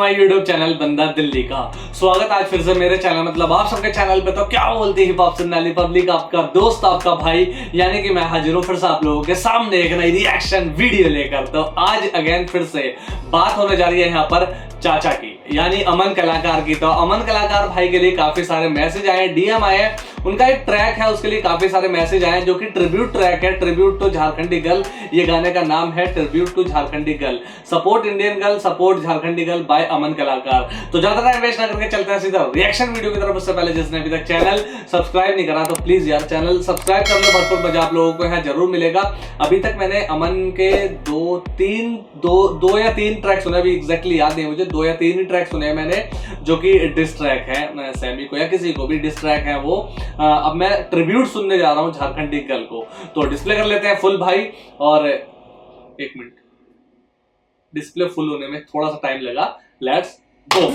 My YouTube channel बंदा दिल्ली का। स्वागत आज फिर से मेरे चैनल मतलब आप सबके चैनल पे। तो क्या बोलती हिप हॉप सुनने वाली पब्लिक, आपका दोस्त आपका भाई यानी कि मैं हाजिर हूँ फिर से आप लोगों के सामने एक नई रिएक्शन वीडियो लेकर। तो आज अगेन फिर से बात होने जा रही है यहाँ पर चाचा की यानी अमन कलाकार की। तो अमन कलाकार भाई के लिए काफी सारे मैसेज आए, डीएम आए। उनका एक ट्रैक है उसके लिए काफी सारे मैसेज आए जो कि ट्रिब्यूट ट्रैक है, ट्रिब्यूट टू झारखंडी गर्ल। ये गाने का नाम है tribute to Jharkhandi girl, support Indian girl, support Jharkhandi girl by Aman Kalakar. तो ज्यादा टाइम वेस्ट ना करके चलते हैं सीधा रिएक्शन वीडियो की तरफ। उससे पहले जिसने अभी तक चैनल सब्सक्राइब नहीं करा तो प्लीज यार चैनल सब्सक्राइब कर लो, भरपूर मजा आप लोगों को यहाँ जरूर मिलेगा। अभी तक मैंने अमन के दो या तीन ट्रैक सुने, अभी एग्जैक्टली याद नहीं मुझे, 2 या 3 ही ट्रैक सुने मैंने जो कि डिस ट्रैक है, सैमी को या किसी को भी डिस ट्रैक है वो। अब मैं ट्रिब्यूट सुनने जा रहा हूँ झारखंडी गर्ल को। तो डिस्प्ले कर लेते हैं फुल भाई। और एक मिनट, डिस्प्ले फुल होने में थोड़ा सा टाइम लगा। Let's go.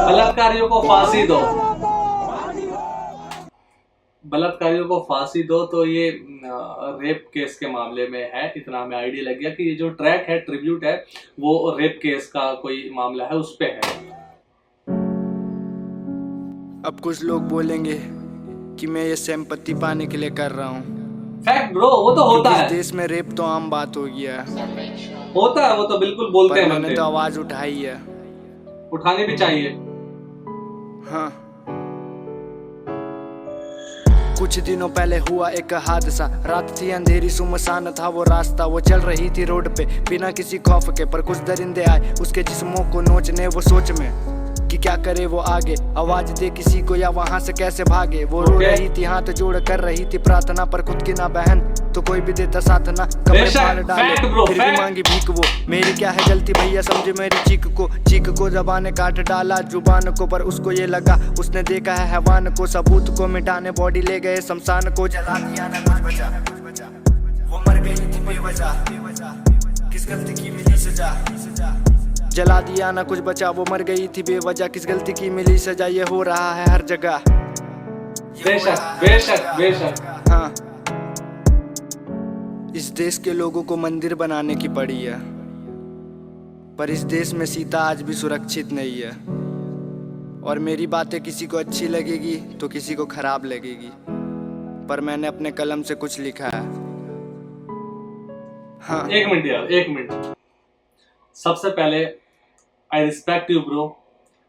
बलात्कारियों को फांसी दो, बलात्कारियों को फांसी दो। तो ये रेप केस के मामले में है, इतना हमें आइडिया लग गया कि ये जो ट्रैक है ट्रिब्यूट है वो रेप केस का कोई मामला है उस पे है। अब कुछ लोग बोलेंगे कि मैं ये सिंपैथी पाने के लिए कर रहा हूँ। फैक्ट ब्रो, वो तो होता है। इस देश में रेप तो आम बात हो गया है, होता है, वो तो बिल्कुल बोलते हैं। मैंने तो आवाज उठाई है, उठानी भी चाहिए। हाँ। कुछ दिनों पहले हुआ एक हादसा, रात थी अंधेरी सुमसान था वो रास्ता। वो चल रही थी रोड पे बिना किसी खौफ के, पर कुछ दरिंदे आए उसके जिस्मों को नोचने। वो सोच में कि क्या करे वो आगे, आवाज दे किसी को या वहां से कैसे भागे। वो रो रही थी, हाथ जोड़ कर रही थी प्रार्थना, पर खुद की ना बहन तो कोई भी देता साथ ना। कपड़े फाड़ डाले फिर भी मांगी भीख वो, मेरी क्या है गलती भैया समझे मेरी चीख को जबान ने काट डाला जुबान को, पर उसको ये लगा उसने देखा है हैवान को। सबूत को मिटाने बॉडी ले गए शमशान को, जला दिया ना कुछ बचा, वो मर गई थी बेवजह, किस गलती की मिली सजा। जला दिया ना कुछ बचा, वो मर गई थी बेवजह, किस गलती की मिली सजा। ये हो रहा है हर जगह, बेशक बेशक बेशक। हाँ। इस देश के लोगों को मंदिर बनाने की पड़ी है, पर इस देश में सीता आज भी सुरक्षित नहीं है। और मेरी बातें किसी को अच्छी लगेगी तो किसी को खराब लगेगी, पर मैंने अपने कलम से कुछ लिखा है। हाँ। एक मिनट यार, एक मिनट। सबसे पहले आई रिस्पेक्ट यू ब्रो,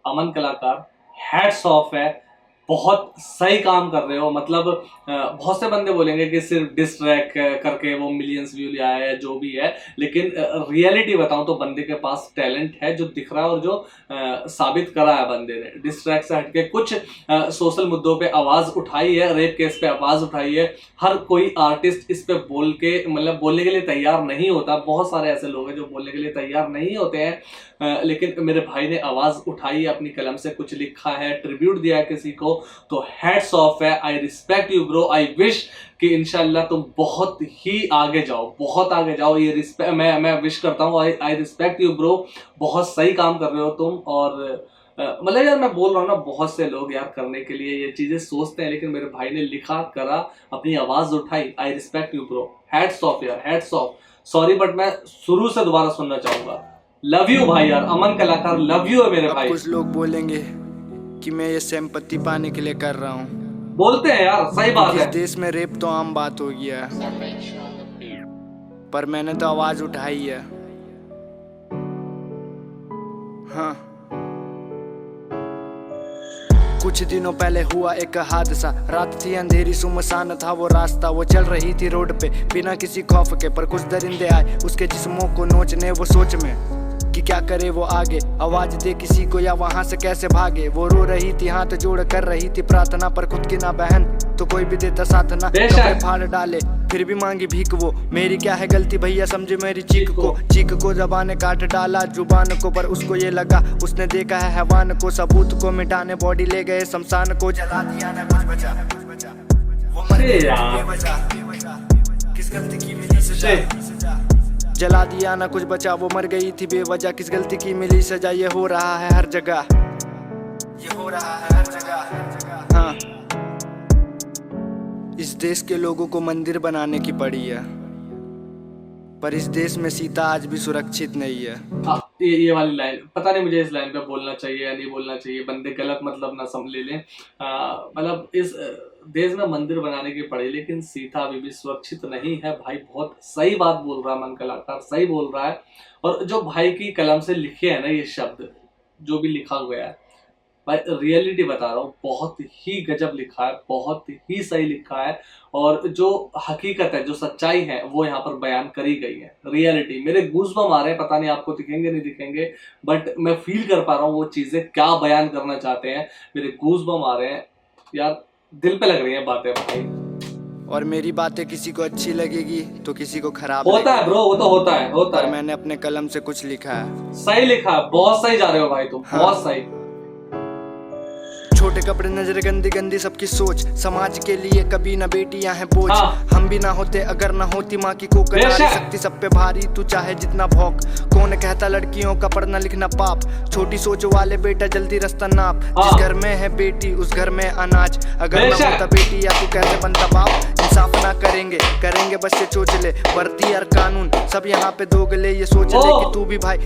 अमन कलाकार, हैट्स ऑफ है, बहुत सही काम कर रहे हो। मतलब बहुत से बंदे बोलेंगे कि सिर्फ डिस ट्रैक करके वो मिलियंस व्यू ले आया है जो भी है, लेकिन रियलिटी बताऊं तो बंदे के पास टैलेंट है जो दिख रहा है और जो साबित करा है बंदे ने। डिस ट्रैक से हटके कुछ सोशल मुद्दों पे आवाज उठाई है, रेप केस पे आवाज उठाई है। हर कोई आर्टिस्ट इस पे बोल के मतलब बोलने के लिए तैयार नहीं होता, बहुत सारे ऐसे लोग हैं जो बोलने के लिए तैयार नहीं होते हैं, लेकिन मेरे भाई ने आवाज उठाई है, अपनी कलम से कुछ लिखा है, ट्रिब्यूट दिया है किसी को। तो हैट्स ऑफ है, I respect you bro. I wish कि इंशाल्लाह तुम बहुत ही आगे जाओ, बहुत आगे जाओ। ये रिस्पेक्ट मैं विश करता हूँ। आई रिस्पेक्ट यू ब्रो, बहुत सही काम कर रहे हो तुम। और मतलब यार मैं बोल रहा हूँ ना, बहुत से लोग यार करने के लिए ये चीजें सोचते हैं, लेकिन मेरे भाई ने लिखा करा, अपनी आवाज उठाई। I respect you bro, hats off यार, हैट्स ऑफ। सॉरी बट मैं शुरू से दोबारा सुनना चाहूंगा। लव यू भाई यार, अमन कलाकार लव यू है मेरे भाई। कुछ लोग बोलेंगे कि मैं ये सिंपैथी पाने के लिए कर रहा हूँ, बोलते हैं यार, सही बात है। इस देश में रेप तो आम बात हो गया है, पर मैंने तो आवाज उठाई है। हाँ। कुछ दिनों पहले हुआ एक हादसा, रात थी अंधेरी सुमसान था वो रास्ता। वो चल रही थी रोड पे बिना किसी खौफ के, पर कुछ दरिंदे आए उसके जिस्मों को नोचने। वो सोच में कि क्या करे वो आगे, आवाज दे किसी को या वहां से कैसे भागे। वो रो रही थी, हाथ जोड़ कर रही थी प्रार्थना, पर खुद की ना बहन तो कोई भी देता साथ ना। कपड़े फाड़ डाले फिर भी मांगी भीख वो, मेरी क्या है गलती भैया समझे मेरी चीख को जबान ने काट डाला जुबान को, पर उसको ये लगा उसने देखा है हैवान को। सबूत को मिटाने बॉडी ले गए शमशान को, जला दिया ना कुछ बचा, वो मर गई बेवजह, किस गलती की मिली सजा। जला दिया ना कुछ बचा, वो मर गई थी बेवजह, किस गलती की मिली सजा। ये हो रहा है हर जगह, हो रहा है हर जगह। हाँ, इस देश के लोगों को मंदिर बनाने की पड़ी है, पर इस देश में सीता आज भी सुरक्षित नहीं है। हाँ, ये वाली लाइन पता नहीं मुझे इस लाइन पे बोलना चाहिए या नहीं बोलना चाहिए, बंदे गलत मतलब ना समझ ले लें। मतलब इस देश में मंदिर बनाने की पड़ी लेकिन सीता अभी भी सुरक्षित नहीं है। भाई बहुत सही बात बोल रहा है अमन कलाकार, सही बोल रहा है। और जो भाई की कलम से लिखे हैं ना ये शब्द, जो भी लिखा हुआ है भाई, रियलिटी बता रहा हूँ, बहुत ही गजब लिखा है, बहुत ही सही लिखा है। और जो हकीकत है, जो सच्चाई है, वो यहाँ पर बयान करी गई है। रियलिटी, मेरे गूज़बम्प आ रहे हैं, पता नहीं आपको दिखेंगे नहीं दिखेंगे, बट मैं फील कर पा रहा हूँ वो चीज़ें क्या बयान करना चाहते हैं। मेरे गूज़बम्प आ रहे हैं यार, दिल पे लग रही हैं बातें भाई। और मेरी बातें किसी को अच्छी लगेगी तो किसी को खराब होता है ब्रो, वो तो होता है, होता है। मैंने अपने कलम से कुछ लिखा है। सही लिखा है, बहुत सही जा रहे हो भाई तुम, बहुत सही। छोटे कपड़े, नजर गंदी गंदी सबकी सोच, समाज के लिए कभी ना बेटियां हैं बोझ। हम भी ना होते अगर ना होती माँ की कोख, नारी शक्ति सब पे भारी, तू चाहे जितना भौंक। कौन कहता लड़कियों का पढ़ना लिखना पाप, छोटी सोच वाले बेटा जल्दी रास्ता नाप। जिस घर में है बेटी उस घर में अनाज, अगर ना होता बेटी या तू कैसे बनता बाप। इंसाफ ना करेंगे, करेंगे बस ये चोचले, वर्दी और कानून सब यहाँ पे दोगले। ये सोच ले कि तू भी भाई।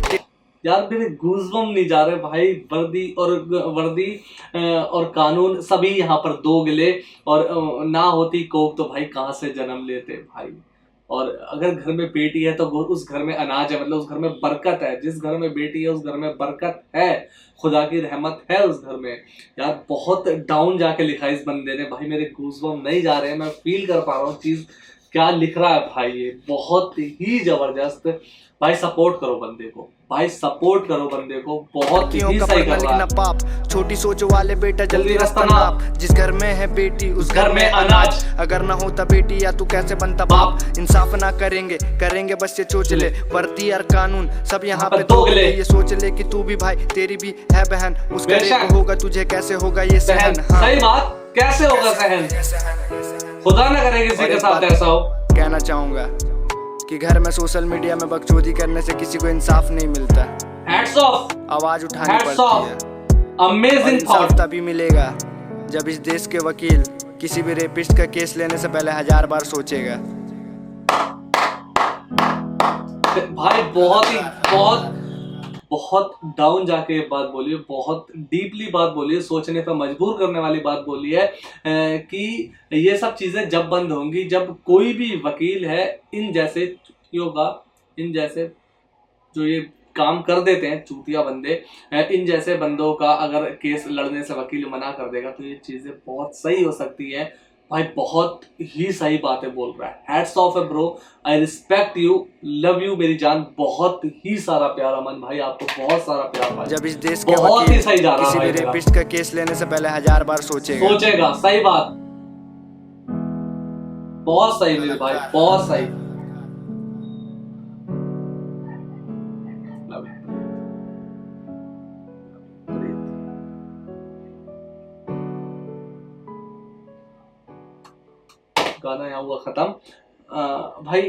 यार मेरे गूज़बम्प नहीं जा रहे भाई। वर्दी और कानून सभी यहाँ पर दोगले, और ना होती कोख तो भाई कहाँ से जन्म लेते भाई। और अगर घर में बेटी है तो उस घर में अनाज है, मतलब उस घर में बरकत है। जिस घर में बेटी है उस घर में बरकत है, खुदा की रहमत है उस घर में। यार बहुत डाउन जाके लिखा इस बंदे ने भाई, मेरे गूज़बम्प नहीं जा रहे हैं, मैं फील कर पा रहा हूँ चीज़ क्या लिख रहा है भाई। ये बहुत ही जबरदस्त भाई। सपोर्ट करो बंदे को भाई, सपोर्ट करो बंदे को, बहुत ही सही कर रहा है। पाप, छोटी सोच वाले बेटा जल्दी रास्ता नाप। जिस घर में है बेटी उस घर में अनाज, अगर ना होता बेटी या तू कैसे बनता बाप। इंसाफ ना करेंगे, करेंगे बस ये चोचले, वर्दी और कानून सब यहाँ पे दोगले। ये सोच ले कि तू भी भाई, तेरी भी है बहन, उसका रेप होगा तुझे कैसे होगा ये सहन। सही बात, कैसे होगा सहन, खुदा ना करे किसी के साथ ऐसा हो। कहना चाहूंगा कि घर में सोशल मीडिया में बकचोदी करने से किसी को इंसाफ नहीं मिलता। हैट्स ऑफ, आवाज उठानी पड़ती है। Amazing thought. तभी मिलेगा जब इस देश के वकील किसी भी रेपिस्ट का केस लेने से पहले 1000 बार सोचेगा। भाई बहुत डाउन जाके बात बोली है, बहुत डीपली बात बोली है, सोचने पर मजबूर करने वाली बात बोली है कि ये सब चीज़ें जब बंद होंगी, जब कोई भी वकील है इन जैसे जो ये काम कर देते हैं चूतिया बंदे, इन जैसे बंदों का अगर केस लड़ने से वकील मना कर देगा तो ये चीज़ें बहुत सही हो सकती है। भाई बहुत ही सही बातें बोल रहा है। हैट्स ऑफ है bro, I respect you, love you मेरी जान। बहुत ही सारा प्यार अमन भाई, आपको बहुत सारा प्यार भाई। जब इस देश के बहुत ही सही जा रहा है, किसी भी रेपिस्ट का केस लेने से पहले 1000 बार सोचेगा। सही बात, बहुत सही मेरे भाई, बहुत सही। गाना यहाँ हुआ खत्म। भाई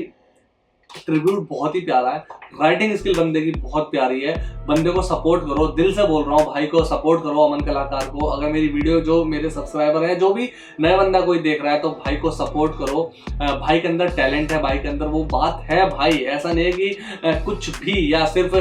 ट्रिब्यूट बहुत ही प्यारा है, राइटिंग स्किल बंदे की बहुत प्यारी है। बंदे को सपोर्ट करो, दिल से बोल रहा हूँ भाई को सपोर्ट करो, अमन कलाकार को। अगर मेरी वीडियो, जो मेरे सब्सक्राइबर हैं, जो भी नया बंदा कोई देख रहा है तो भाई को सपोर्ट करो। भाई के अंदर टैलेंट है, भाई के अंदर वो बात है भाई। ऐसा नहीं है कि कुछ भी या सिर्फ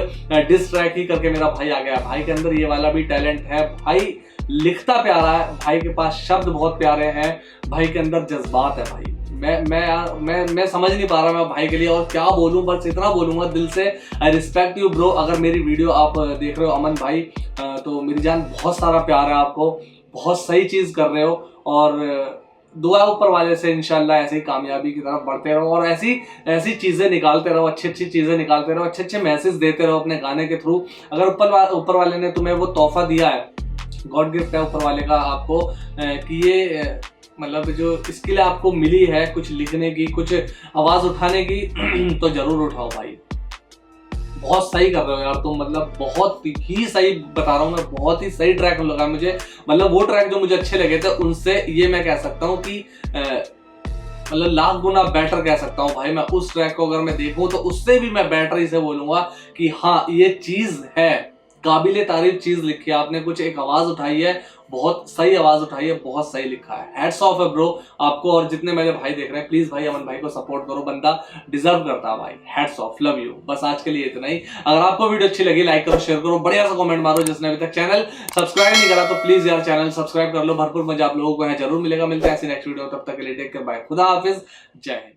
डिस ट्रैक ही करके मेरा भाई आ गया। भाई के अंदर ये वाला भी टैलेंट है। भाई लिखता प्यारा है, भाई के पास शब्द बहुत प्यारे हैं, भाई के अंदर जज्बात है भाई। मैं समझ नहीं पा रहा मैं भाई के लिए और क्या बोलूं, बस इतना बोलूंगा दिल से, आई रिस्पेक्ट यू ब्रो। अगर मेरी वीडियो आप देख रहे हो अमन भाई, तो मेरी जान बहुत सारा प्यार है आपको, बहुत सही चीज़ कर रहे हो। और दुआ ऊपर वाले से इंशाल्लाह ऐसे ही कामयाबी की तरफ बढ़ते रहो और ऐसी चीज़ें निकालते रहो, अच्छी चीज़ें निकालते रहो, अच्छे मैसेज देते रहो अपने गाने के थ्रू। अगर ऊपर वाले ने तुम्हें वो तोहफा दिया है, गॉड गिफ्ट है ऊपर वाले का आपको, कि ये मतलब जो स्किल आपको मिली है कुछ लिखने की, कुछ आवाज़ उठाने की, तो ज़रूर उठाओ भाई। बहुत सही कर रहे हो यार तुम, मतलब बहुत ही सही बता रहा हूँ मैं, बहुत ही सही ट्रैक लगा मुझे। मतलब वो ट्रैक जो मुझे अच्छे लगे थे उनसे ये मैं कह सकता हूँ कि मतलब लाख गुना बेटर कह सकता हूँ भाई। मैं उस ट्रैक को अगर मैं देखूँ तो उससे भी मैं बेटर ही से बोलूँगा कि हाँ ये चीज़ है, काबिले तारीफ चीज लिखी है आपने, कुछ एक आवाज उठाई है, बहुत सही आवाज उठाई है, बहुत सही लिखा है। हैट्स ऑफ है ब्रो आपको, और जितने मेरे भाई देख रहे हैं प्लीज भाई अमन भाई को सपोर्ट करो, बंदा डिजर्व करता है भाई। Hats off, love you. बस आज के लिए इतना ही। अगर आपको वीडियो अच्छी लगी लाइक करो, शेयर करो, बढ़िया सा कमेंट मारो। जिसने अभी तक चैनल सब्सक्राइब नहीं करा तो प्लीज यार चैनल सब्सक्राइब कर लो। भरपूर मजा आप लोगों को यहाँ जरूर मिलेगा। मिलते हैं ऐसी नेक्स्ट वीडियो, तब तक के लिए टेक केयर, बाय, खुदा हाफिज, जय हिंद।